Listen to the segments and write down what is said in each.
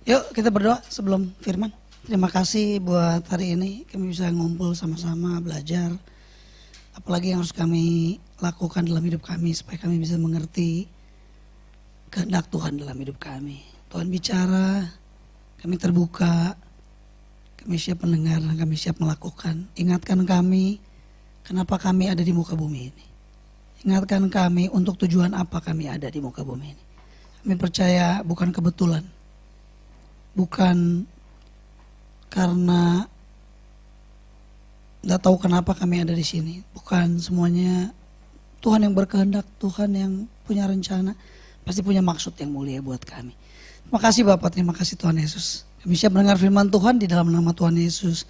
Yuk kita berdoa sebelum firman. Terima kasih buat hari ini kami bisa ngumpul sama-sama belajar. Apalagi yang harus kami lakukan dalam hidup kami supaya kami bisa mengerti kehendak Tuhan dalam hidup kami. Tuhan bicara, kami terbuka, kami siap mendengar, kami siap melakukan. Ingatkan kami kenapa kami ada di muka bumi ini. Ingatkan kami untuk tujuan apa kami ada di muka bumi ini. Kami percaya bukan kebetulan. Bukan karena nggak tahu kenapa kami ada di sini. Bukan semuanya Tuhan yang berkehendak, Tuhan yang punya rencana, pasti punya maksud yang mulia buat kami. Terima kasih Bapak, terima kasih Tuhan Yesus. Kami siap mendengar firman Tuhan di dalam nama Tuhan Yesus.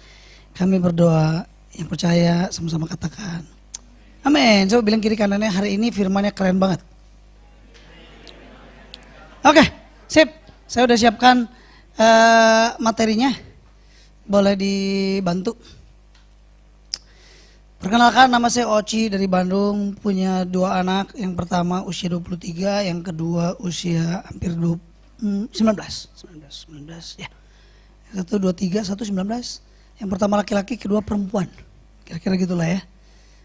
Kami berdoa, yang percaya sama-sama katakan amin. Coba bilang kiri kanannya, hari ini firmannya keren banget. Oke, sip. Saya udah siapkan materinya, boleh dibantu. Perkenalkan, nama saya Oci dari Bandung, punya 2 anak. Yang pertama usia 23, yang kedua usia hampir 19 ya. Yang satu 23, satu 19. Yang pertama laki-laki, kedua perempuan. Kira-kira gitulah ya.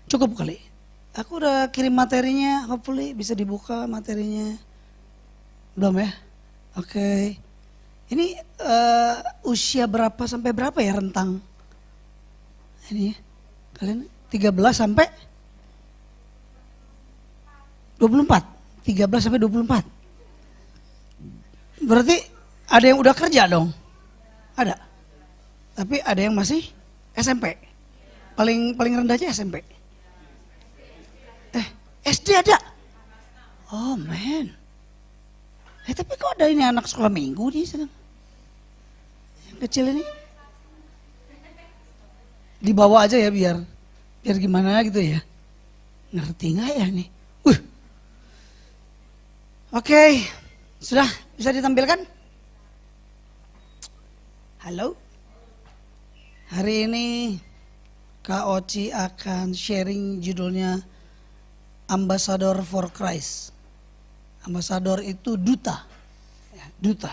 Cukup kali. Aku udah kirim materinya, hopefully bisa dibuka materinya. Belum ya? Oke. Ini usia berapa sampai berapa ya rentang ini ya? Kalian 13 sampai 24. 13 sampai 24. Berarti ada yang udah kerja dong? Ada. Tapi ada yang masih SMP. Paling rendahnya SMP. SD ada? Oh man. Tapi kok ada ini anak sekolah minggu nih sedang? Yang kecil ini? Dibawa aja ya biar gimana gitu ya. Ngerti nggak ya nih? Oke, sudah bisa ditampilkan? Halo? Hari ini Kak Oci akan sharing judulnya Ambassador for Christ. Ambasador itu duta, duta,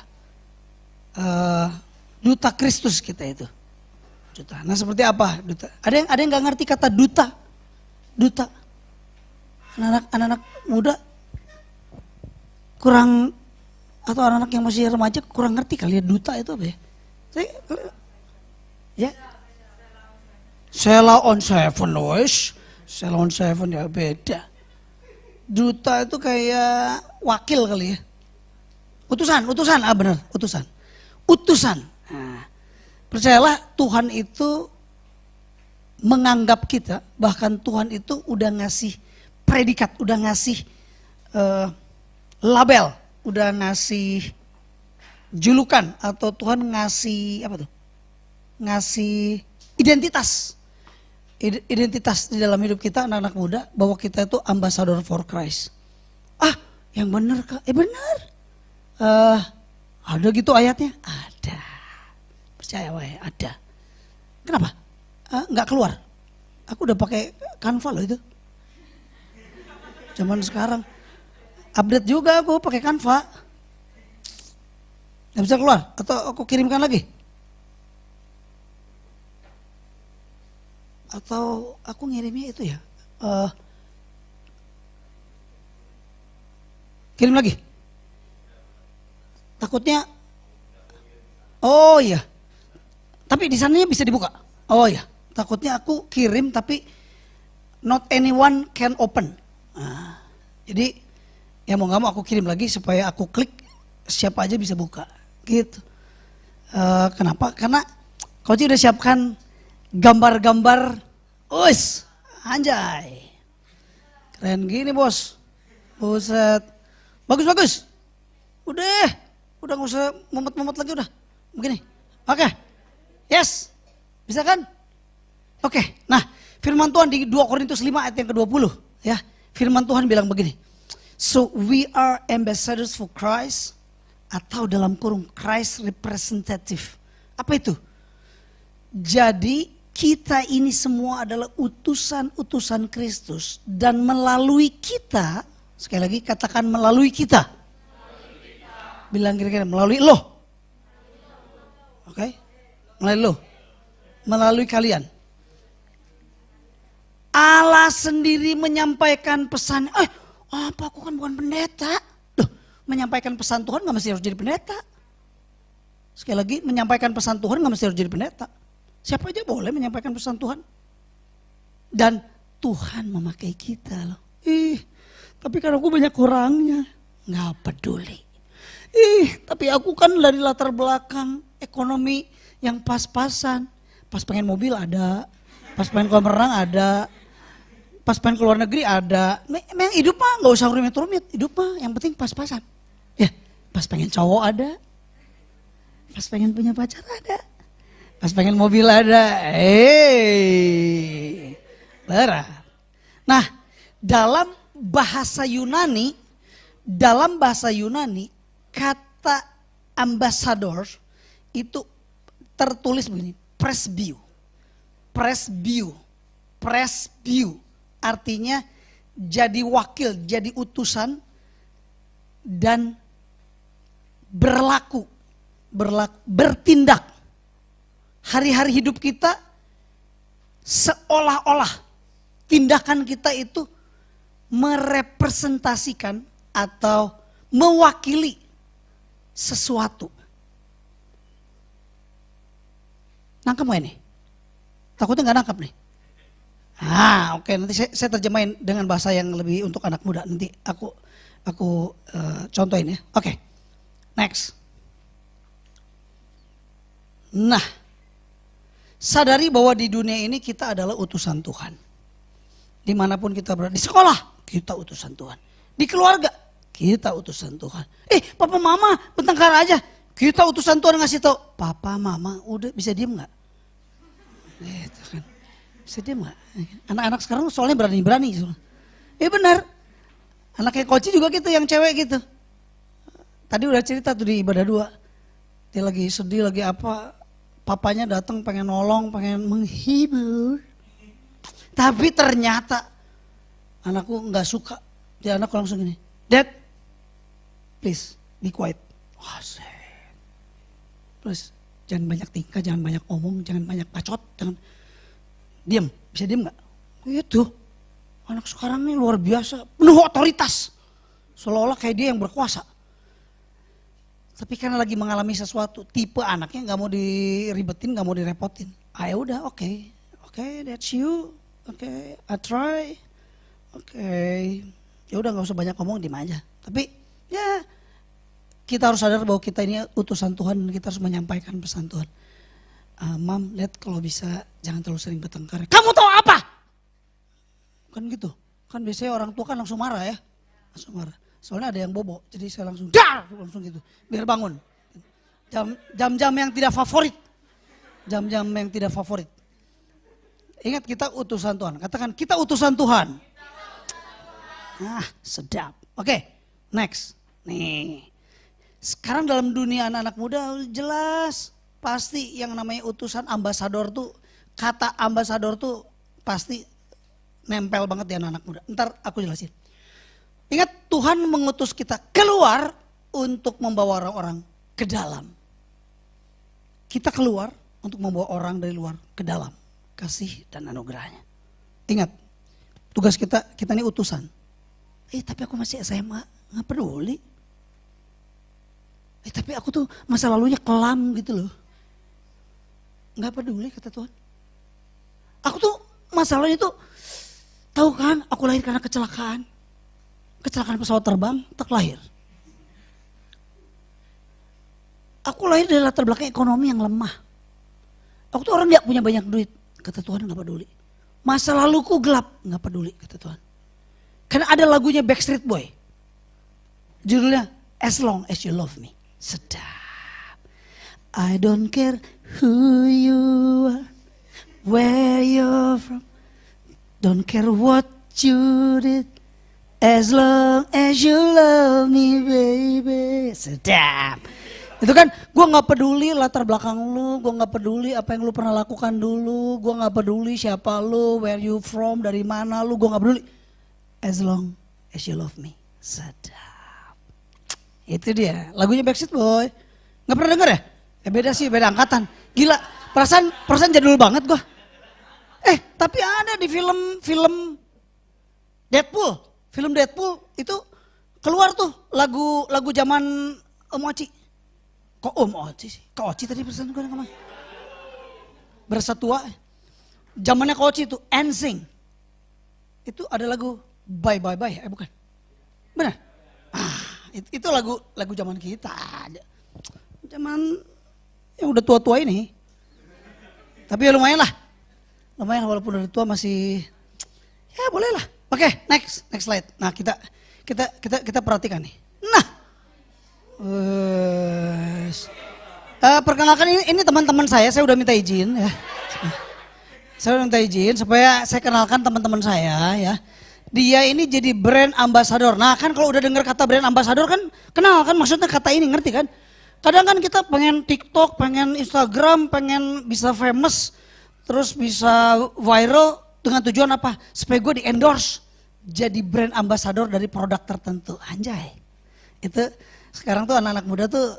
duta Kristus kita itu. Duta. Nah seperti apa duta? Ada yang nggak ngerti kata duta, duta. Anak-anak muda kurang, atau anak-anak yang masih remaja kurang ngerti kali ya duta itu apa ya? Ya. Sheila on 7 wes, Sheila on 7 ya beda. Duta itu kayak wakil kali ya. Utusan, benar, utusan. Nah, percayalah Tuhan itu menganggap kita, bahkan Tuhan itu udah ngasih predikat, udah ngasih label, udah ngasih julukan, atau Tuhan ngasih apa tuh? Ngasih identitas. Identitas di dalam hidup kita anak-anak muda bahwa kita itu ambassador for Christ. Yang benar Kak? Benar. Ada gitu ayatnya? Ada. Percaya wae, ada. Kenapa? Nggak keluar. Aku udah pakai Canva loh itu. Zaman sekarang update juga aku pakai Canva. Nggak bisa keluar atau aku kirimkan lagi? Atau aku ngirimnya itu ya, kirim lagi. Takutnya, oh iya, tapi di sananya bisa dibuka. Oh iya, takutnya aku kirim tapi not anyone can open. Jadi ya mau nggak mau aku kirim lagi supaya aku klik siapa aja bisa buka, gitu. Kenapa? Karena Coach udah siapkan gambar-gambar, anjay, keren gini bos, buset, bagus, udah nggak usah mumet lagi, udah begini, oke, yes, bisa kan? Oke, nah firman Tuhan di 2 Korintus 5 ayat yang ke-20 ya, firman Tuhan bilang begini, so we are ambassadors for Christ, atau dalam kurung Christ representative, apa itu? Jadi kita ini semua adalah utusan-utusan Kristus, dan melalui kita, sekali lagi katakan melalui kita. Bilang kira-kira melalui lo. Oke? Melalui kalian. Allah sendiri menyampaikan pesan. Apa aku kan bukan pendeta? Duh, menyampaikan pesan Tuhan gak mesti harus jadi pendeta. Sekali lagi, menyampaikan pesan Tuhan gak mesti harus jadi pendeta. Siapa aja boleh menyampaikan pesan Tuhan. Dan Tuhan memakai kita loh. Tapi kan aku banyak kurangnya. Gak peduli. Tapi aku kan dari latar belakang ekonomi yang pas-pasan. Pas pengen mobil ada. Pas pengen kolam renang ada. Pas pengen keluar negeri ada. Memang hidup mah gak usah rumit-rumit. Hidup mah yang penting pas-pasan. Ya, pas pengen cowok ada. Pas pengen punya pacar ada. Pas pengen mobil ada. Berat. Nah, dalam bahasa Yunani, kata ambassador itu tertulis begini, presbyu. Artinya jadi wakil, jadi utusan dan bertindak. Hari-hari hidup kita seolah-olah tindakan kita itu merepresentasikan atau mewakili sesuatu. Nangkep gak ini? Takutnya gak nangkep nih. Oke, nanti saya terjemahin dengan bahasa yang lebih untuk anak muda. Nanti aku contohin ya. Oke, next. Nah, sadari bahwa di dunia ini kita adalah utusan Tuhan. Dimanapun kita berada, di sekolah kita utusan Tuhan. Di keluarga kita utusan Tuhan. Papa mama bertengkar aja, kita utusan Tuhan ngasih tahu. Papa mama udah bisa diem nggak? Gitu kan. Bisa diem nggak? Anak-anak sekarang soalnya berani-berani. Benar. Anaknya Koci juga gitu, yang cewek gitu. Tadi udah cerita tuh di ibadah 2. Dia lagi sedih, lagi apa. Papanya datang pengen nolong, pengen menghibur. Tapi ternyata anakku gak suka. Dia anakku langsung gini, Dad, please be quiet. Please, jangan banyak tingkah, jangan banyak omong, jangan banyak bacot. Jangan. Diam, bisa diam gak? Itu, anak sekarang ini luar biasa, penuh otoritas. Seolah-olah kayak dia yang berkuasa. Tapi karena lagi mengalami sesuatu, tipe anaknya gak mau diribetin, gak mau direpotin. Udah, oke, that's you, I try, ya udah gak usah banyak ngomong, diem aja. Tapi ya kita harus sadar bahwa kita ini utusan Tuhan dan kita harus menyampaikan pesan Tuhan. Mam, lihat kalau bisa jangan terlalu sering bertengkar. Kamu tahu apa? Kan gitu, kan biasanya orang tua kan langsung marah ya, langsung marah. Soalnya ada yang bobo, jadi saya langsung gitu, biar bangun. Jam-jam yang tidak favorit. Ingat kita utusan Tuhan, katakan kita utusan Tuhan. Sedap. Oke, next. Nih, sekarang dalam dunia anak-anak muda jelas pasti yang namanya utusan ambasador tuh, kata ambasador tuh pasti nempel banget di anak-anak muda. Ntar aku jelasin. Ingat, Tuhan mengutus kita keluar untuk membawa orang-orang ke dalam. Kita keluar untuk membawa orang dari luar ke dalam. Kasih dan anugerahnya. Ingat, tugas kita ini utusan. Tapi aku masih SMA, gak peduli. Tapi aku tuh masa lalunya kelam gitu loh. Gak peduli kata Tuhan. Aku tuh masalahnya tuh, tahu kan aku lahir karena kecelakaan. Kecelakaan pesawat terbang, tak lahir. Aku lahir dari latar belakang ekonomi yang lemah. Aku tuh orang gak punya banyak duit. Kata Tuhan gak peduli. Masa laluku gelap, gak peduli kata Tuhan. Karena ada lagunya Backstreet Boy. Judulnya As Long As You Love Me. Sedap. I don't care who you are, where you're from. Don't care what you did. As long as you love me baby. Sedap. Itu kan gue gak peduli latar belakang lu. Gue gak peduli apa yang lu pernah lakukan dulu. Gue gak peduli siapa lu, where you from, dari mana lu. Gue gak peduli. As long as you love me. Sedap. Itu dia lagunya Backstreet Boy. Gak pernah denger ya? Beda sih, beda angkatan. Gila, perasaan jadul banget gua. Tapi ada di film Deadpool. Film Deadpool itu keluar tuh lagu zaman Om Oci. Kok Om Oci sih? Kak Oci tadi perasaan gue kemana? Berasa tua. Zamannya Kak Oci itu NSYNC. Itu ada lagu Bye Bye Bye, bukan? Benar? Itu lagu zaman kita. Zaman yang udah tua-tua ini. Tapi ya lumayan lah. Lumayan walaupun udah tua masih ya boleh lah. Oke, next slide. Nah, kita perhatikan nih. Nah. Perkenalkan ini teman-teman saya udah minta izin ya. Saya udah minta izin supaya saya kenalkan teman-teman saya ya. Dia ini jadi brand ambassador. Nah kan kalau udah dengar kata brand ambassador kan kenal kan maksudnya kata ini ngerti kan. Kadang kan kita pengen TikTok, pengen Instagram, pengen bisa famous, terus bisa viral dengan tujuan apa? Supaya gue di endorse jadi brand ambassador dari produk tertentu. Anjay. Itu sekarang tuh anak-anak muda tuh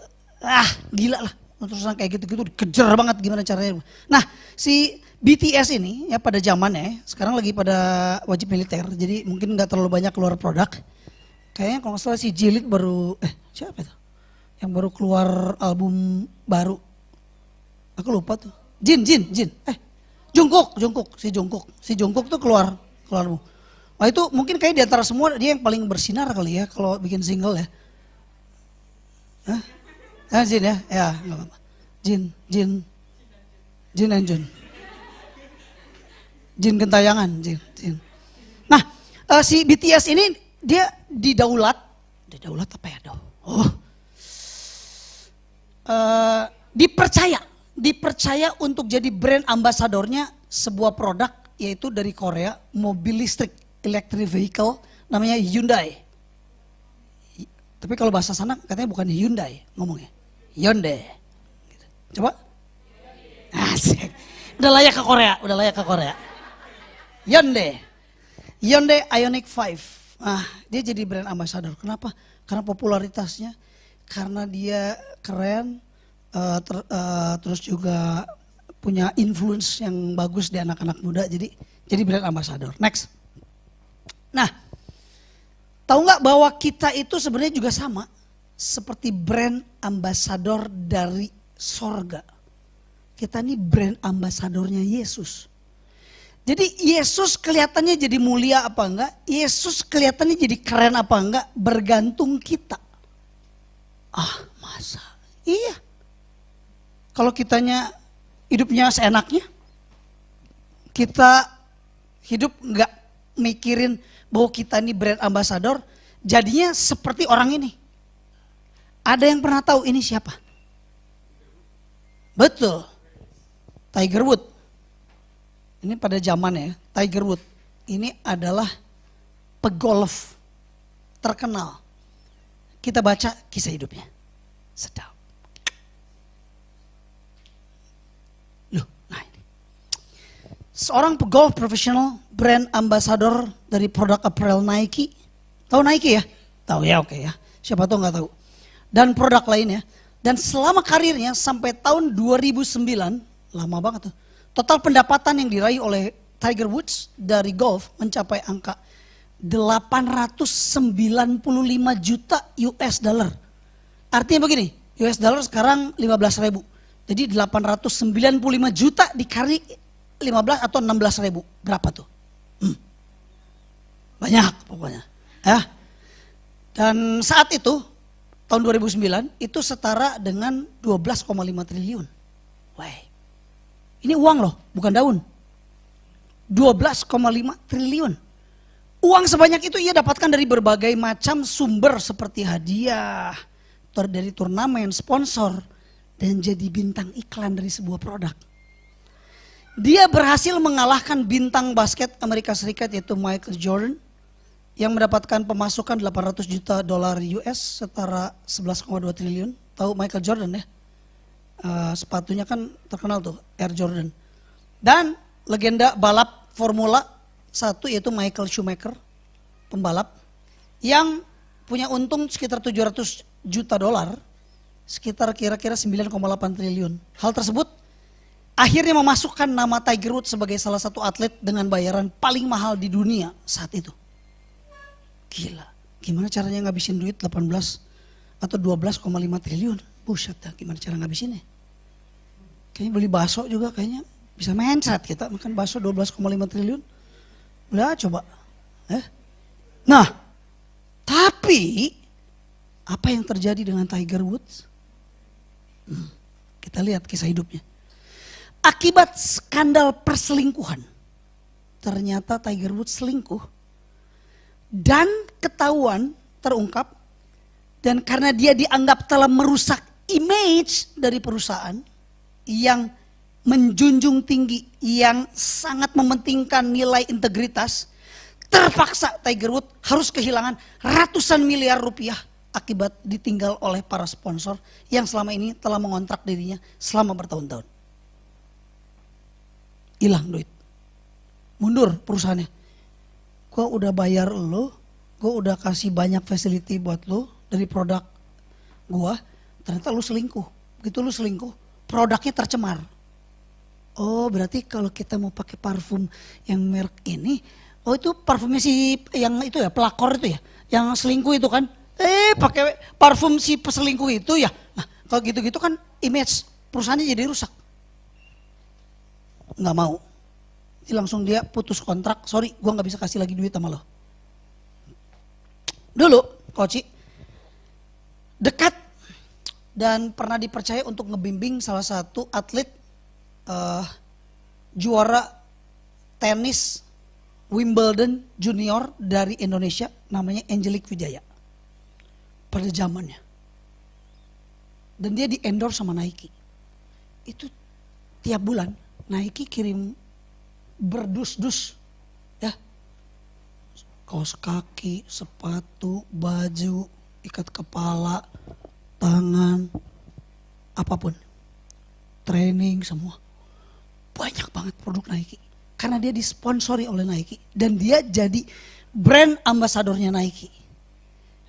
gila lah. Terusan kayak gitu-gitu dikejar banget gimana caranya. Nah si BTS ini ya pada zamannya sekarang lagi pada wajib militer. Jadi mungkin gak terlalu banyak keluar produk. Kayaknya kalau nggak salah si Jilid baru, siapa itu? Yang baru keluar album baru. Aku lupa tuh. Jin. Jungkook. Si Jungkook tuh keluar album. Wah itu mungkin kayak di antara semua dia yang paling bersinar kali ya kalau bikin single ya. Jin ya? Ya gak apa-apa. Jin and Jun. Jin gentayangan, Jin. Nah si BTS ini dia didaulat apa ya dong? Dipercaya untuk jadi brand ambasadornya sebuah produk yaitu dari Korea, mobil listrik, electric vehicle namanya Hyundai. Tapi kalau bahasa sana katanya bukan Hyundai ngomongnya, Hyundai. Gitu. Coba. Asik. Udah layak ke Korea. Hyundai Ioniq 5. Dia jadi brand ambassador. Kenapa? Karena popularitasnya, karena dia keren, terus juga punya influence yang bagus di anak-anak muda. Jadi brand ambassador. Next. Nah, tahu nggak bahwa kita itu sebenarnya juga sama seperti brand ambassador dari sorga. Kita ini brand ambasadornya Yesus. Jadi Yesus kelihatannya jadi mulia apa enggak, Yesus kelihatannya jadi keren apa enggak, bergantung kita. Masa? Iya. Kalau kitanya hidupnya seenaknya, kita hidup enggak mikirin bahwa kita ini brand ambassador, jadinya seperti orang ini. Ada yang pernah tahu ini siapa? Betul. Tiger Woods. Ini pada zamannya Tiger Woods. Ini adalah pegolf terkenal. Kita baca kisah hidupnya. Sedap. Nah ini. Seorang pegolf profesional, brand ambassador dari produk apparel Nike. Tahu Nike ya? Tahu ya, oke ya. Siapa tahu nggak tahu. Dan produk lainnya. Dan selama karirnya sampai tahun 2009, lama banget tuh. Total pendapatan yang diraih oleh Tiger Woods dari golf mencapai angka 895 juta US dollar. Artinya begini, US dollar sekarang 15.000. Jadi 895 juta dikali 15 atau 16.000. Berapa tuh? Banyak pokoknya. Ya. Dan saat itu, tahun 2009, itu setara dengan 12,5 triliun. Wah. Ini uang loh, bukan daun. 12,5 triliun. Uang sebanyak itu ia dapatkan dari berbagai macam sumber seperti hadiah, dari turnamen, sponsor, dan jadi bintang iklan dari sebuah produk. Dia berhasil mengalahkan bintang basket Amerika Serikat yaitu Michael Jordan yang mendapatkan pemasukan 800 juta dolar US setara 11,2 triliun. Tahu Michael Jordan ya? Sepatunya kan terkenal tuh, Air Jordan. Dan legenda balap Formula 1 yaitu Michael Schumacher, pembalap yang punya untung sekitar 700 juta dolar sekitar kira-kira 9,8 triliun. Hal tersebut akhirnya memasukkan nama Tiger Woods sebagai salah satu atlet dengan bayaran paling mahal di dunia saat itu. Gila, gimana caranya ngabisin duit 18 atau 12,5 triliun? Buset dah, gimana cara ngabisinnya? Kayaknya beli bakso juga kayaknya bisa mencret kita, makan bakso 12,5 triliun. Udah coba. Nah, tapi apa yang terjadi dengan Tiger Woods? Kita lihat kisah hidupnya. Akibat skandal perselingkuhan, ternyata Tiger Woods selingkuh dan ketahuan, terungkap, dan karena dia dianggap telah merusak image dari perusahaan yang menjunjung tinggi, yang sangat mementingkan nilai integritas, terpaksa Tiger Woods harus kehilangan ratusan miliar rupiah akibat ditinggal oleh para sponsor yang selama ini telah mengontrak dirinya selama bertahun-tahun. Hilang duit, mundur perusahaannya. Gue udah bayar lo, gue udah kasih banyak facility buat lo dari produk gue, ternyata lo selingkuh. Begitu lo selingkuh, produknya tercemar. Oh, berarti kalau kita mau pakai parfum yang merek ini, oh itu parfumnya si yang itu ya, pelakor itu ya, yang selingkuh itu kan, pakai parfum si peselingkuh itu ya. Nah, kalau gitu-gitu kan image perusahaannya jadi rusak. Nggak mau. Jadi langsung dia putus kontrak, sorry gue nggak bisa kasih lagi duit sama lo. Dulu Koci dekat dan pernah dipercaya untuk ngebimbing salah satu atlet juara tenis Wimbledon junior dari Indonesia, namanya Angelique Wijaya pada zamannya. Dan dia di endorse sama Nike. Itu tiap bulan Nike kirim berdus-dus ya, kaos kaki, sepatu, baju, ikat kepala, tangan, apapun, training semua. Banyak banget produk Nike. Karena dia disponsori oleh Nike. Dan dia jadi brand ambasadornya Nike.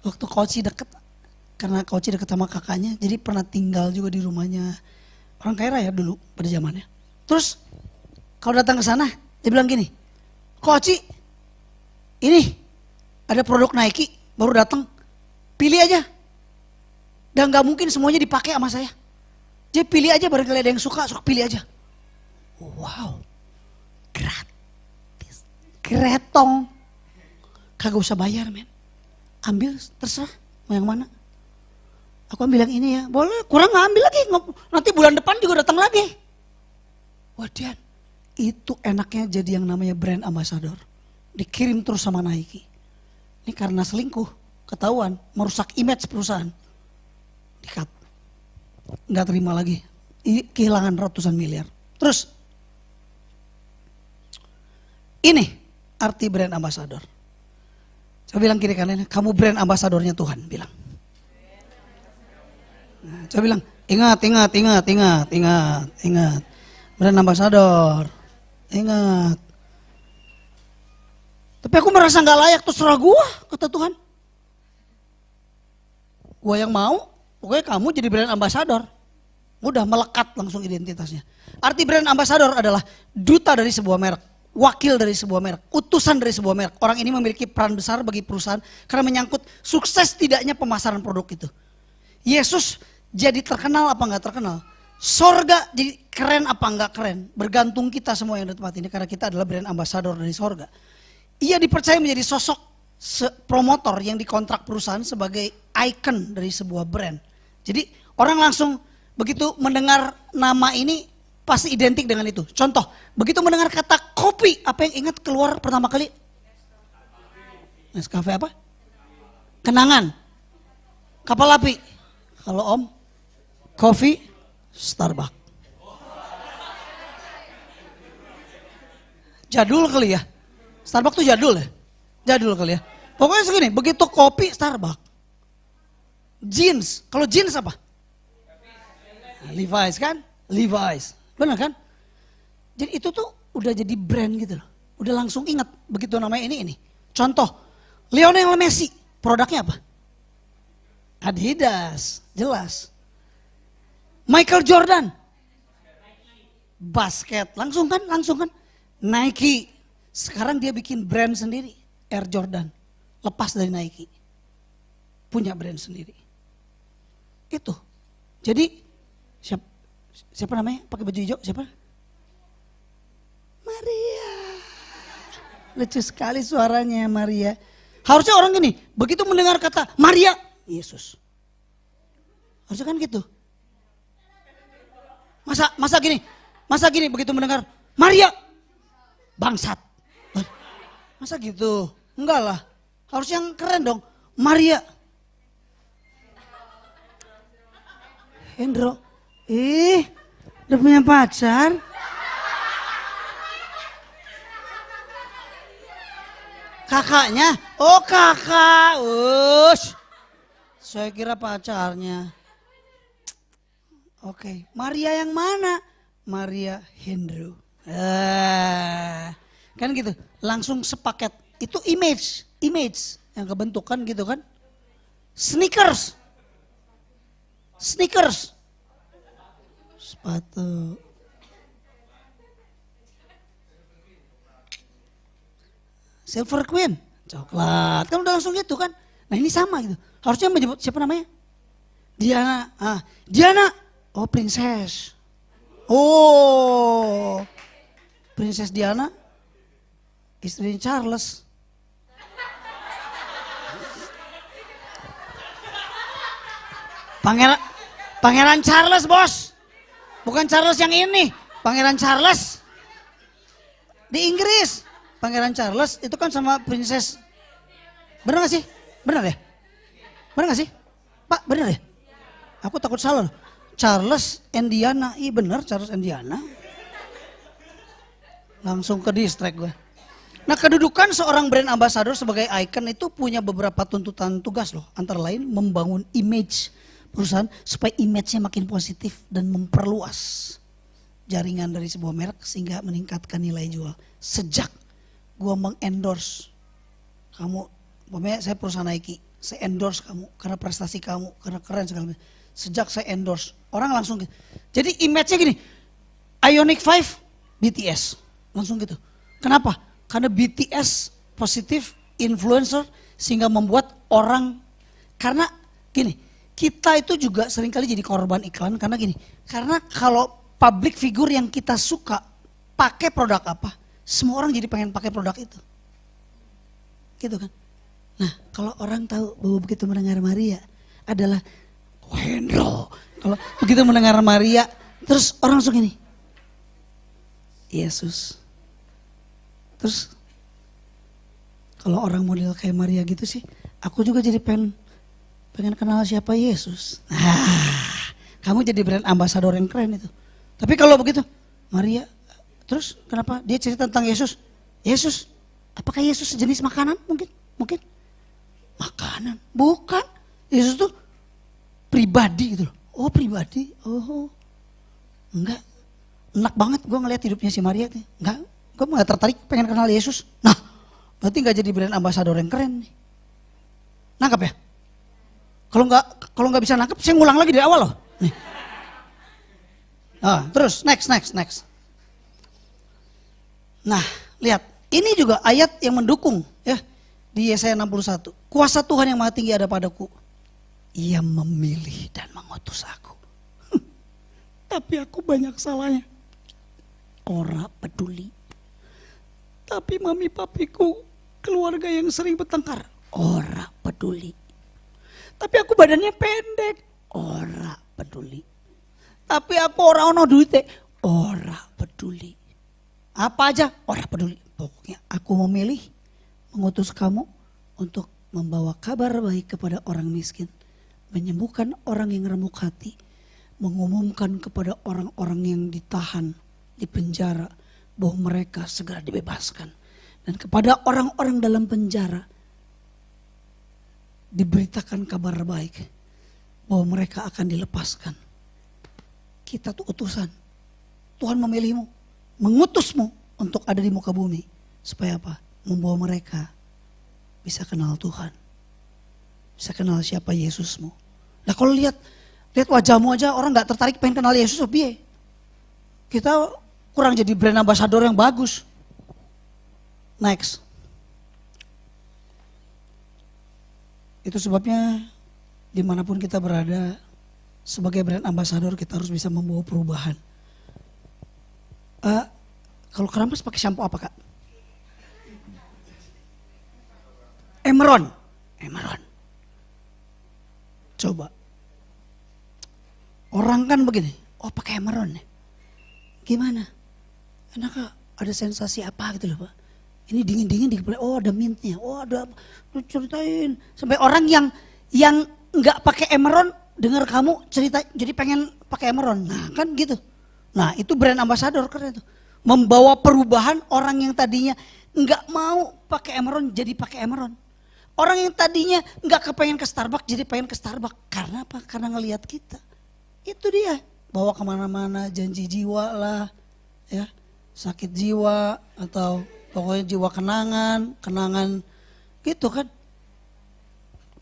Waktu Koci deket, karena Koci deket sama kakaknya, jadi pernah tinggal juga di rumahnya orang kaya raya dulu pada zamannya. Terus kalau datang ke sana, dia bilang gini, Koci, ini ada produk Nike baru datang, pilih aja. Dan gak mungkin semuanya dipakai sama saya. Jadi pilih aja, barangkali ada yang suka pilih aja. Wow, gratis, gretong, kagak usah bayar men, ambil terserah mau yang mana. Aku ambil yang ini ya, boleh, kurang nggak ambil lagi, nanti bulan depan juga datang lagi. Wadian, itu enaknya jadi yang namanya brand ambassador, dikirim terus sama Nike. Ini karena selingkuh, ketahuan, merusak image perusahaan, di-cut, nggak terima lagi, kehilangan ratusan miliar. Terus ini arti brand ambassador. Coba bilang kiri kanan, kamu brand ambasadornya Tuhan, bilang. Nah, coba bilang, ingat. Brand ambasador, ingat. Tapi aku merasa gak layak, terserah gua, kata Tuhan. Gua yang mau, pokoknya kamu jadi brand ambasador. Udah melekat langsung identitasnya. Arti brand ambassador adalah duta dari sebuah merek, wakil dari sebuah merek, utusan dari sebuah merek. Orang ini memiliki peran besar bagi perusahaan karena menyangkut sukses tidaknya pemasaran produk itu. Yesus jadi terkenal apa enggak terkenal? Sorga jadi keren apa enggak keren? Bergantung kita semua yang ada di tempat ini karena kita adalah brand ambassador dari sorga. Ia dipercaya menjadi sosok promotor yang dikontrak perusahaan sebagai ikon dari sebuah brand. Jadi orang langsung begitu mendengar nama ini pasti identik dengan itu. Contoh, begitu mendengar kata kopi, apa yang ingat keluar pertama kali? Nescafe apa? Kenangan. Kapal api. Kalau Om, kopi, Starbucks. Jadul kali ya. Starbucks tuh jadul ya. Jadul kali ya. Pokoknya segini, begitu kopi, Starbucks. Jeans, kalau jeans apa? Levi's kan? Levi's. Benar kan? Jadi itu tuh udah jadi brand gitu loh. Udah langsung ingat begitu namanya ini. Contoh, Lionel Messi, produknya apa? Adidas, jelas. Michael Jordan. Basket. Langsung kan? Nike. Sekarang dia bikin brand sendiri. Air Jordan. Lepas dari Nike. Punya brand sendiri. Itu. Jadi siapa namanya? Pakai baju hijau siapa? Maria. Lucu sekali suaranya Maria. Harusnya orang gini, begitu mendengar kata Maria, Yesus. Harusnya kan gitu. Masa gini begitu mendengar Maria, bangsat. Masa gitu? Enggak lah. Harus yang keren dong. Maria. Hendro. Udah punya pacar? Kakaknya? Oh kakak. Saya kira pacarnya. Oke. Maria yang mana? Maria Hendro. Kan gitu. Langsung sepaket. Itu image yang kebentukan gitu kan. Sneakers. Sepatu. Silver Queen, coklat. Kan udah langsung gitu kan. Nah ini sama gitu. Harusnya menyebut siapa namanya? Diana. Diana. Oh princess. Oh. Princess Diana. Istrinya Charles. Pangeran Charles bos. Bukan Charles yang ini. Pangeran Charles. Di Inggris. Pangeran Charles itu kan sama Princess. Benar gak sih? Benar ya? Benar gak sih? Pak benar ya? Aku takut salah loh. Charles and Diana. Iya benar Charles and Diana. Langsung ke distract gue. Nah kedudukan seorang brand ambassador sebagai icon itu punya beberapa tuntutan tugas loh. Antara lain membangun image perusahaan supaya image-nya makin positif dan memperluas jaringan dari sebuah merek sehingga meningkatkan nilai jual. Sejak gue mengendorse kamu, pokoknya saya perusahaan Nike, saya endorse kamu karena prestasi kamu, karena keren segala macam. Sejak saya endorse, orang langsung gitu. Jadi image-nya gini, Ioniq 5 BTS, langsung gitu. Kenapa? Karena BTS positif influencer sehingga membuat orang, karena gini, kita itu juga seringkali jadi korban iklan karena gini. Karena kalau public figure yang kita suka pakai produk apa, semua orang jadi pengen pakai produk itu. Gitu kan. Nah kalau orang tahu bahwa begitu mendengar Maria adalah Wendro. Kalau begitu mendengar Maria terus orang langsung gini. Yesus. Terus kalau orang model kayak Maria gitu sih, aku juga jadi pengen kenal siapa Yesus. Nah, kamu jadi brand ambassador yang keren itu. Tapi kalau begitu, Maria, terus kenapa dia cerita tentang Yesus? Yesus, apakah Yesus sejenis makanan? Mungkin. Makanan? Bukan. Yesus tuh pribadi gitu loh. Oh pribadi? Oh, enggak. Enak banget gue ngeliat hidupnya si Maria tuh. Enggak, gue gak tertarik pengen kenal Yesus. Nah, berarti gak jadi brand ambassador yang keren nih. Nangkap ya? Kalau nggak bisa nangkep, saya ngulang lagi dari awal loh. Nih. Nah, terus next. Nah, lihat, ini juga ayat yang mendukung ya di Yesaya 61. Kuasa Tuhan yang Maha Tinggi ada padaku. Ia memilih dan mengutus aku. Tapi aku banyak salahnya. Ora peduli. Tapi mami papiku keluarga yang sering bertengkar. Ora peduli. Tapi aku badannya pendek, ora peduli. Tapi aku ora ono duite, ora peduli. Apa aja, ora peduli. Pokoknya aku memilih mengutus kamu untuk membawa kabar baik kepada orang miskin, menyembuhkan orang yang remuk hati, mengumumkan kepada orang-orang yang ditahan di penjara bahwa mereka segera dibebaskan, dan kepada orang-orang dalam penjara diberitakan kabar baik bahwa mereka akan dilepaskan. Kita tuh utusan. Tuhan memilihmu, mengutusmu untuk ada di muka bumi. Supaya apa? Membawa mereka bisa kenal Tuhan. Bisa kenal siapa Yesusmu. Nah kalau lihat Lihat wajahmu aja orang gak tertarik pengen kenal Yesus, piye? Kita kurang jadi brand ambassador yang bagus. Next. Itu sebabnya dimanapun kita berada, sebagai brand ambassador kita harus bisa membawa perubahan. Kalau keramas pakai shampoo apa, Kak? Emeron. Coba. Orang kan begini, oh pakai Emeron ya. Gimana? Enak Kak, ada sensasi apa gitu loh Pak. Ini dingin-dingin di kepala, oh ada mintnya, oh ada, ceritain. Sampai orang yang nggak pakai Emeron dengar kamu cerita jadi pengen pakai Emeron. Nah kan gitu. Nah itu brand ambassador keren itu. Membawa perubahan orang yang tadinya nggak mau pakai Emeron jadi pakai Emeron. Orang yang tadinya nggak kepengen ke Starbucks jadi pengen ke Starbucks. Karena apa? Karena ngelihat kita. Itu dia. Bawa kemana-mana janji jiwa lah. Ya, sakit jiwa atau pokoknya jiwa kenangan gitu kan.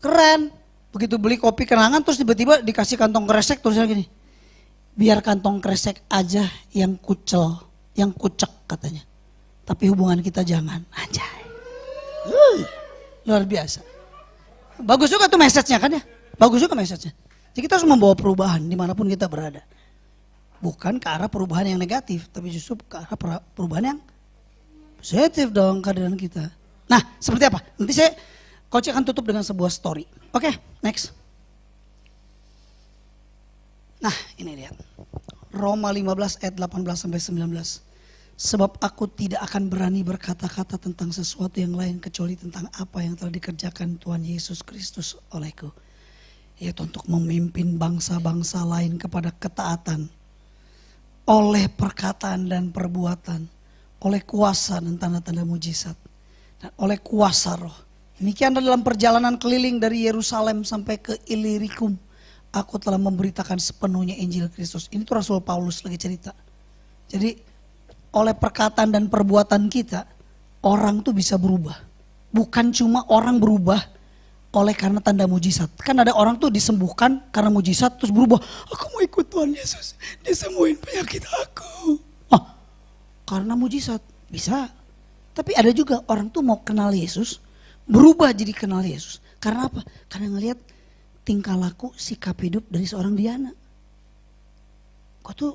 Keren. Begitu beli kopi kenangan terus tiba-tiba dikasih kantong kresek tulisannya gini. Biar kantong kresek aja yang kucel, yang kucek katanya. Tapi hubungan kita jangan. Anjay. Luar biasa. Bagus juga tuh message-nya kan ya. Bagus juga message-nya. Jadi kita harus membawa perubahan dimanapun kita berada. Bukan ke arah perubahan yang negatif. Tapi justru ke arah perubahan yang positif dong keadaan kita. Nah seperti apa? Nanti Coach akan tutup dengan sebuah story. Oke, next. Nah ini lihat. Roma 15 ayat 18-19. Sebab aku tidak akan berani berkata-kata tentang sesuatu yang lain kecuali tentang apa yang telah dikerjakan Tuhan Yesus Kristus olehku. Yaitu untuk memimpin bangsa-bangsa lain kepada ketaatan. Oleh perkataan dan perbuatan. Oleh kuasa dan tanda-tanda mujizat. Dan oleh kuasa roh. Demikian dalam perjalanan keliling dari Yerusalem sampai ke Illyricum. Aku telah memberitakan sepenuhnya Injil Kristus. Ini tuh Rasul Paulus lagi cerita. Jadi oleh perkataan dan perbuatan kita, orang tuh bisa berubah. Bukan cuma orang berubah oleh karena tanda mujizat. Kan ada orang tuh disembuhkan karena mujizat terus berubah. Aku mau ikut Tuhan Yesus, dia sembuhin penyakit aku. Oh, karena mujizat, bisa. Tapi ada juga orang tuh mau kenal Yesus, berubah jadi kenal Yesus. Karena apa? Karena ngelihat tingkah laku, sikap hidup dari seorang Diana. Kok tuh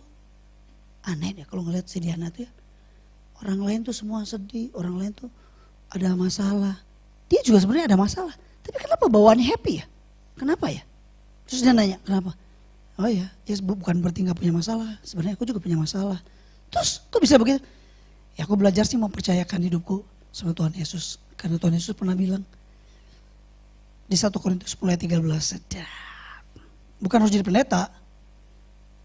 aneh deh kalau ngeliat si Diana tuh ya. Orang lain tuh semua sedih, orang lain tuh ada masalah. Dia juga sebenarnya ada masalah. Tapi kenapa bawaannya happy ya? Kenapa ya? Terus dia nanya, kenapa? Oh ya, bukan berarti gak punya masalah. Sebenarnya aku juga punya masalah. Terus kok bisa begitu? Ya aku belajar sih mempercayakan hidupku sama Tuhan Yesus. Karena Tuhan Yesus pernah bilang di 1 Korintus 10 ayat 13, sedap. Bukan harus jadi pendeta.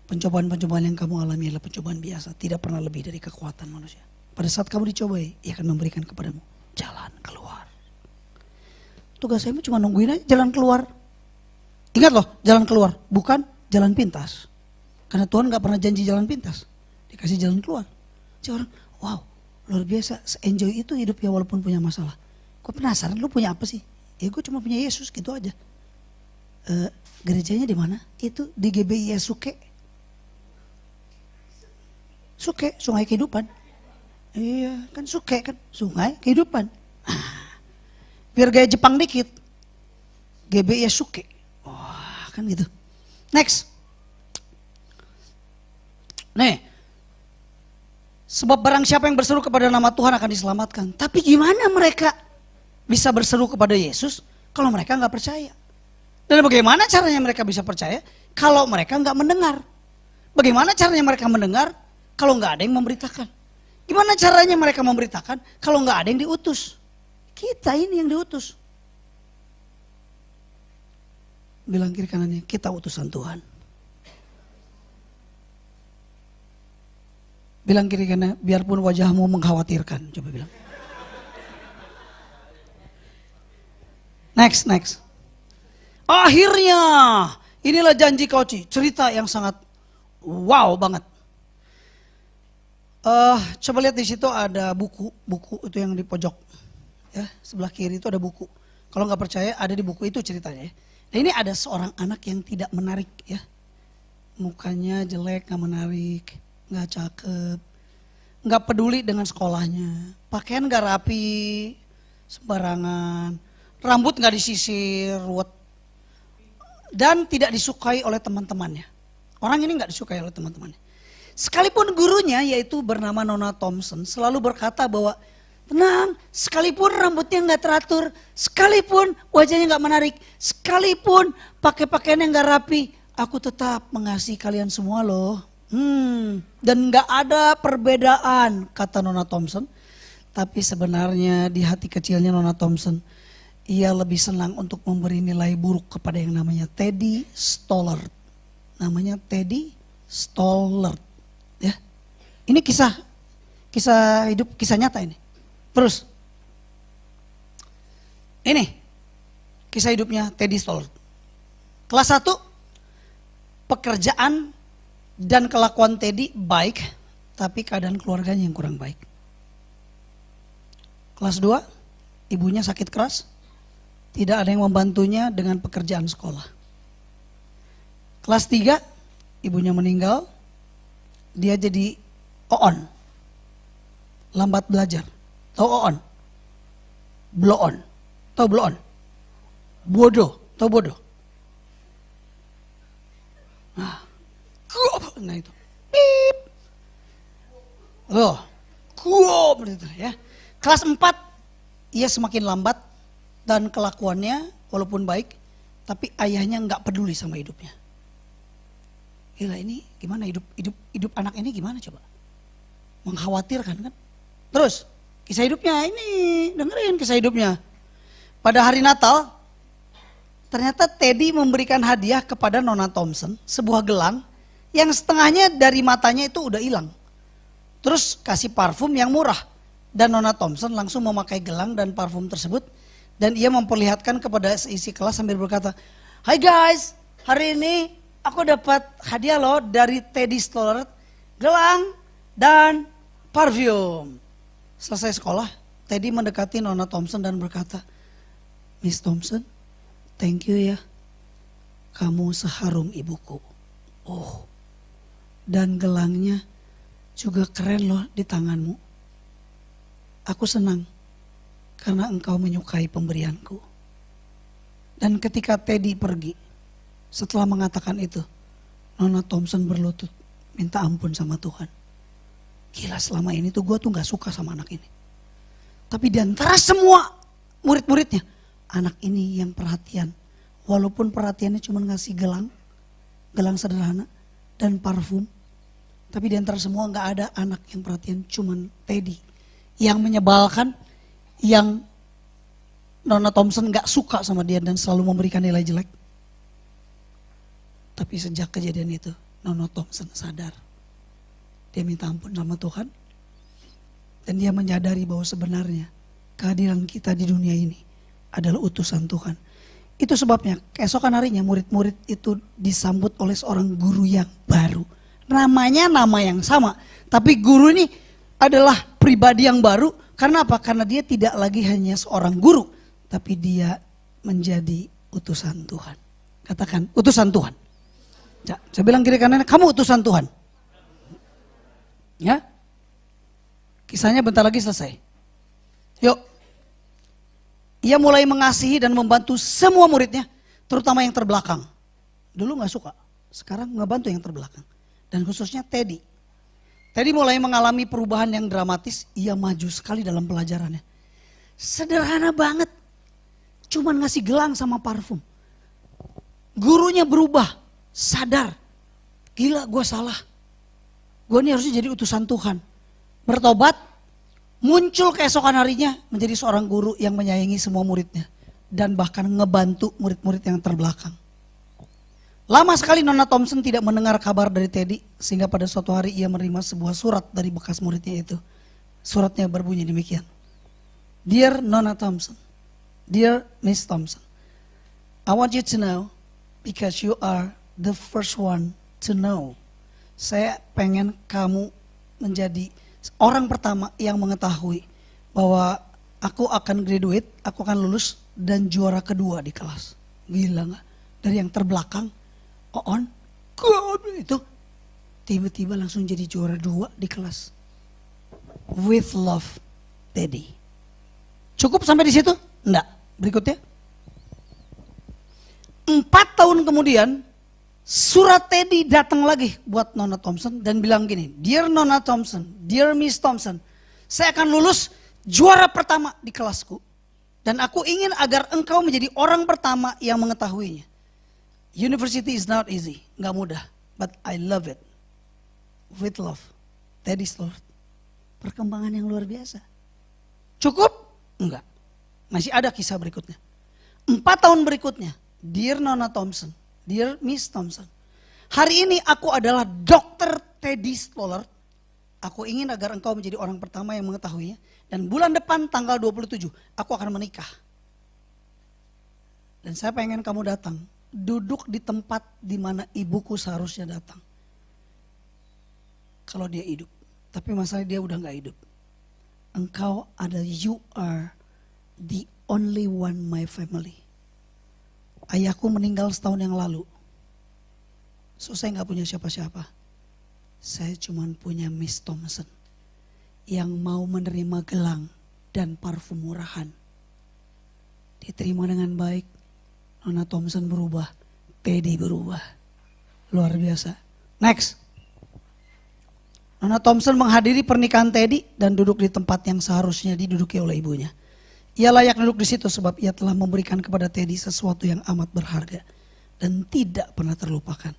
Pencobaan-pencobaan yang kamu alami adalah pencobaan biasa. Tidak pernah lebih dari kekuatan manusia. Pada saat kamu dicobai, ia akan memberikan kepadamu jalan keluar. Tugas saya cuma nungguin aja jalan keluar. Ingat loh, jalan keluar. Bukan jalan pintas. Karena Tuhan gak pernah janji jalan pintas. Dikasih jalan keluar. Jadi orang, wow luar biasa. Se-enjoy itu hidupnya walaupun punya masalah. Kok penasaran lu punya apa sih? Ya gue cuma punya Yesus gitu aja. Gerejanya di mana? Itu di GBI Suke. Suke, sungai kehidupan. Iya kan Suke kan, sungai kehidupan. Biar gaya Jepang dikit. GBI Suke. Wah kan gitu. Next. Nih. Sebab barang siapa yang berseru kepada nama Tuhan akan diselamatkan. Tapi gimana mereka bisa berseru kepada Yesus kalau mereka gak percaya? Dan bagaimana caranya mereka bisa percaya kalau mereka gak mendengar? Bagaimana caranya mereka mendengar kalau nggak ada yang memberitakan? Gimana caranya mereka memberitakan kalau nggak ada yang diutus? Kita ini yang diutus. Bilang kiri kanannya, kita utusan Tuhan. Bilang kiri kanan, biarpun wajahmu mengkhawatirkan. Coba bilang. Next. Akhirnya, inilah janji Koci. Cerita yang sangat wow banget. Coba lihat di situ ada buku itu yang di pojok, ya sebelah kiri itu ada buku. Kalau nggak percaya ada di buku itu ceritanya. Nah ini ada seorang anak yang tidak menarik, ya mukanya jelek, gak menarik, gak cakep, gak peduli dengan sekolahnya, pakaian gak rapi, sembarangan, rambut gak disisir, ruwet, dan tidak disukai oleh teman-temannya. Orang ini gak disukai oleh teman-temannya. Sekalipun gurunya yaitu bernama Nona Thompson selalu berkata bahwa tenang, sekalipun rambutnya gak teratur, sekalipun wajahnya gak menarik, sekalipun pakai pakaian yang gak rapi, aku tetap mengasihi kalian semua loh. Dan gak ada perbedaan, kata Nona Thompson. Tapi sebenarnya di hati kecilnya Nona Thompson, ia lebih senang untuk memberi nilai buruk kepada yang namanya Teddy Stollard. Namanya Teddy Stollard. Ya, ini kisah hidup, kisah nyata ini. Terus, ini kisah hidupnya Teddy Stollard. Kelas 1, pekerjaan dan kelakuan Teddy baik, tapi keadaan keluarganya yang kurang baik. Kelas 2, ibunya sakit keras, tidak ada yang membantunya dengan pekerjaan sekolah. Kelas 3, ibunya meninggal, dia jadi oon, lambat belajar. Tahu oon? Blow on. Tahu blow on? Bodoh. Tahu bodoh? Nah itu. Pip. Gitu ya. Kelas 4, ia semakin lambat dan kelakuannya walaupun baik, tapi ayahnya nggak peduli sama hidupnya. Gila, ini gimana hidup anak ini gimana coba? Mengkhawatirkan kan? Terus kisah hidupnya ini, dengerin kisah hidupnya. Pada hari Natal, ternyata Teddy memberikan hadiah kepada Nona Thompson, sebuah gelang yang setengahnya dari matanya itu udah hilang. Terus kasih parfum yang murah. Dan Nona Thompson langsung memakai gelang dan parfum tersebut. Dan ia memperlihatkan kepada isi kelas sambil berkata, "Hai guys, hari ini aku dapat hadiah loh dari Teddy Stollard, gelang dan parfum." Selesai sekolah, Teddy mendekati Nona Thompson dan berkata, "Miss Thompson, thank you ya. Kamu seharum ibuku. Oh, dan gelangnya juga keren loh di tanganmu. Aku senang karena engkau menyukai pemberianku." Dan ketika Teddy pergi, setelah mengatakan itu, Nona Thompson berlutut minta ampun sama Tuhan. Gila, selama ini tuh gue tuh gak suka sama anak ini. Tapi di antara semua murid-muridnya, anak ini yang perhatian. Walaupun perhatiannya cuma ngasih gelang sederhana dan parfum. Tapi di antara semua gak ada anak yang perhatian, cuman Teddy. Yang menyebalkan, yang Nona Thompson gak suka sama dia dan selalu memberikan nilai jelek. Tapi sejak kejadian itu, Nona Thompson sadar. Dia minta ampun sama Tuhan. Dan dia menyadari bahwa sebenarnya kehadiran kita di dunia ini adalah utusan Tuhan. Itu sebabnya keesokan harinya murid-murid itu disambut oleh seorang guru yang baru. Namanya nama yang sama. Tapi guru ini adalah pribadi yang baru. Karena apa? Karena dia tidak lagi hanya seorang guru. Tapi dia menjadi utusan Tuhan. Katakan, utusan Tuhan. Saya bilang kiri kanan, kamu utusan Tuhan. Ya, kisahnya bentar lagi selesai. Yuk, ia mulai mengasihi dan membantu semua muridnya, terutama yang terbelakang. Dulu gak suka, sekarang ngebantu yang terbelakang. Dan khususnya Teddy. Teddy mulai mengalami perubahan yang dramatis, ia maju sekali dalam pelajarannya. Sederhana banget, cuman ngasih gelang sama parfum. Gurunya berubah, sadar, gila gue salah. Gue ini harusnya jadi utusan Tuhan. Bertobat, muncul keesokan harinya menjadi seorang guru yang menyayangi semua muridnya. Dan bahkan ngebantu murid-murid yang terbelakang. Lama sekali Nona Thompson tidak mendengar kabar dari Teddy. Sehingga pada suatu hari ia menerima sebuah surat dari bekas muridnya itu. Suratnya berbunyi demikian. Dear Nona Thompson, Dear Miss Thompson, I want you to know because you are the first one to know. Saya pengen kamu menjadi orang pertama yang mengetahui bahwa aku akan graduate, aku akan lulus dan juara kedua di kelas. Gila gak? Dari yang terbelakang, Oon God, itu tiba-tiba langsung jadi juara 2 di kelas. With love, Teddy. Cukup sampai di situ? Enggak. Berikutnya. 4 tahun kemudian, surat Teddy datang lagi buat Nona Thompson dan bilang gini, Dear Nona Thompson, Dear Miss Thompson, saya akan lulus juara pertama di kelasku. Dan aku ingin agar engkau menjadi orang pertama yang mengetahuinya. University is not easy, gak mudah, but I love it. With love, Teddy Stewart. Perkembangan yang luar biasa. Cukup? Enggak. Masih ada kisah berikutnya. 4 tahun berikutnya, Dear Nona Thompson, Dear Miss Thompson, hari ini aku adalah Dr. Teddy Stewart. Aku ingin agar engkau menjadi orang pertama yang mengetahuinya. Dan bulan depan tanggal 27 aku akan menikah. Dan saya pengen kamu datang. Duduk di tempat di mana ibuku seharusnya datang. Kalau dia hidup. Tapi masalahnya dia udah gak hidup. Engkau you are the only one my family. Ayahku meninggal setahun yang lalu. So saya gak punya siapa-siapa. Saya cuma punya Miss Thompson. Yang mau menerima gelang dan parfum murahan. Diterima dengan baik. Nona Thompson berubah. Teddy berubah. Luar biasa. Next. Nona Thompson menghadiri pernikahan Teddy dan duduk di tempat yang seharusnya diduduki oleh ibunya. Ia layak duduk di situ sebab ia telah memberikan kepada Teddy sesuatu yang amat berharga. Dan tidak pernah terlupakan.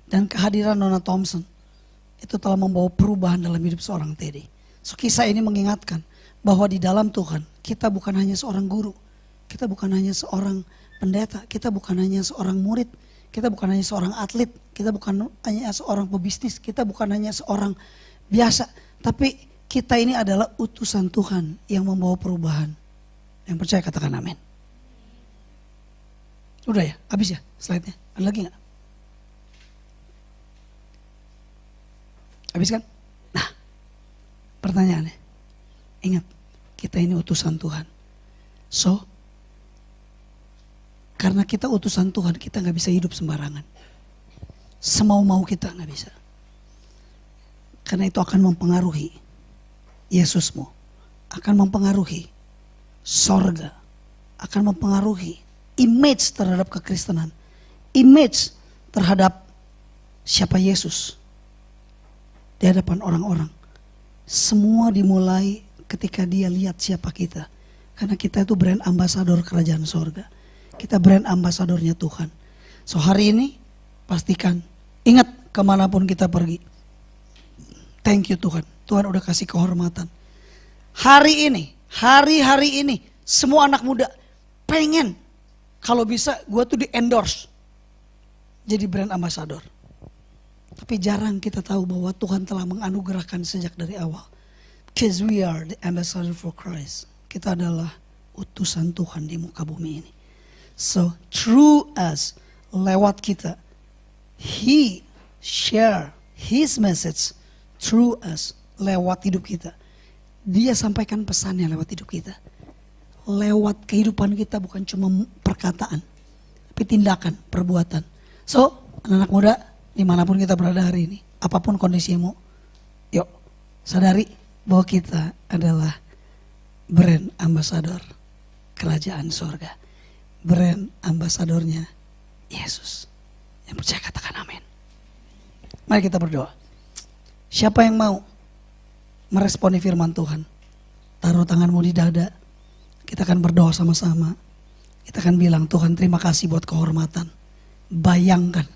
Dan kehadiran Nona Thompson itu telah membawa perubahan dalam hidup seorang Teddy. So, kisah ini mengingatkan bahwa di dalam Tuhan kita bukan hanya seorang guru, kita bukan hanya seorang pendeta, kita bukan hanya seorang murid, kita bukan hanya seorang atlet, kita bukan hanya seorang pebisnis, kita bukan hanya seorang biasa, tapi kita ini adalah utusan Tuhan yang membawa perubahan. Yang percaya katakan amin. Udah ya, habis ya slide-nya? Ada lagi gak? Habis kan? Nah, pertanyaannya, ingat kita ini utusan Tuhan. So, karena kita utusan Tuhan, kita gak bisa hidup sembarangan. Semau-mau kita gak bisa. Karena itu akan mempengaruhi Yesusmu, akan mempengaruhi sorga, akan mempengaruhi image terhadap kekristenan, image terhadap siapa Yesus di hadapan orang-orang. Semua dimulai ketika dia lihat siapa kita. Karena kita itu brand ambasador kerajaan sorga. Kita brand ambasadornya Tuhan. So hari ini pastikan, ingat kemanapun kita pergi. Thank you Tuhan. Tuhan udah kasih kehormatan. Hari ini, hari-hari ini, semua anak muda pengen kalau bisa gue tuh di endorse jadi brand ambasador. Tapi jarang kita tahu bahwa Tuhan telah menganugerahkan sejak dari awal. Because we are the ambassador for Christ. Kita adalah utusan Tuhan di muka bumi ini. So through us, lewat kita, He share His message through us, lewat hidup kita. Dia sampaikan pesannya lewat hidup kita. Lewat kehidupan kita, bukan cuma perkataan, tapi tindakan, perbuatan. So anak-anak muda, dimanapun kita berada hari ini, apapun kondisimu, yuk sadari bahwa kita adalah brand ambasador kerajaan sorga. Brand ambasadornya Yesus. Yang percaya katakan amin. Mari kita berdoa. Siapa yang mau meresponi firman Tuhan? Taruh tanganmu di dada. Kita akan berdoa sama-sama. Kita akan bilang, Tuhan terima kasih buat kehormatan. Bayangkan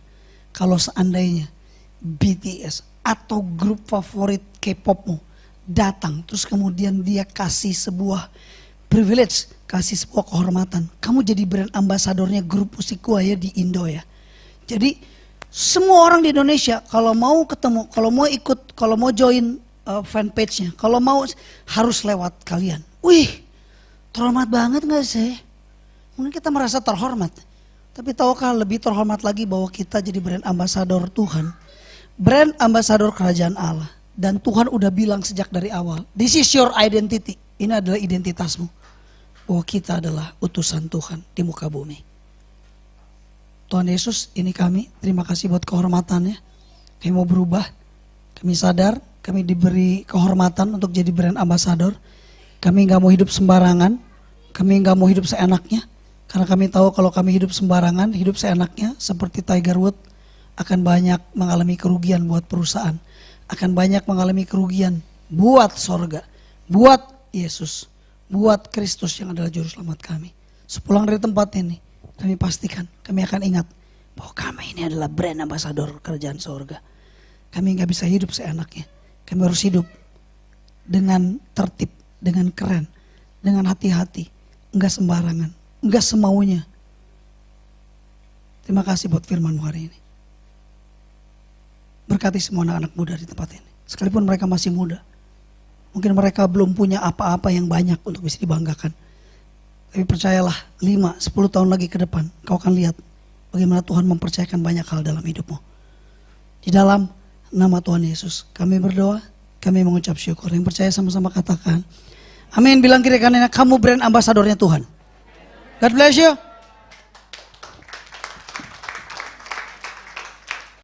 kalau seandainya BTS atau grup favorit K-popmu datang, terus kemudian dia kasih sebuah privilege, kasih sebuah kehormatan. Kamu jadi brand ambasadornya grup musik gua ya di Indo ya. Jadi semua orang di Indonesia kalau mau ketemu, kalau mau ikut, kalau mau join fanpage-nya, kalau mau harus lewat kalian. Wih, terhormat banget gak sih? Mungkin kita merasa terhormat. Tapi tahukah lebih terhormat lagi bahwa kita jadi brand ambasador Tuhan. Brand ambasador kerajaan Allah. Dan Tuhan udah bilang sejak dari awal, this is your identity. Ini adalah identitasmu. Bahwa kita adalah utusan Tuhan di muka bumi. Tuhan Yesus, ini kami, terima kasih buat kehormatannya. Kami mau berubah, kami sadar, kami diberi kehormatan untuk jadi brand ambassador. Kami gak mau hidup sembarangan, kami gak mau hidup seenaknya. Karena kami tahu kalau kami hidup sembarangan, hidup seenaknya seperti Tiger Woods akan banyak mengalami kerugian buat perusahaan. Akan banyak mengalami kerugian buat sorga, buat Yesus, buat Kristus yang adalah juru selamat kami. Sepulang dari tempat ini, kami pastikan, kami akan ingat bahwa kami ini adalah brand ambassador kerajaan sorga. Kami gak bisa hidup seenaknya. Kami harus hidup dengan tertib, dengan keren, dengan hati-hati, enggak sembarangan, enggak semaunya. Terima kasih buat firman-Mu hari ini. Berkati semua anak-anak muda di tempat ini. Sekalipun mereka masih muda. Mungkin mereka belum punya apa-apa yang banyak untuk bisa dibanggakan. Tapi percayalah 5-10 tahun lagi ke depan kau akan lihat bagaimana Tuhan mempercayakan banyak hal dalam hidupmu. Di dalam nama Tuhan Yesus kami berdoa, kami mengucap syukur. Yang percaya sama-sama katakan amin. Bilang kiri kanannya, kamu brand ambasadornya Tuhan. God bless you.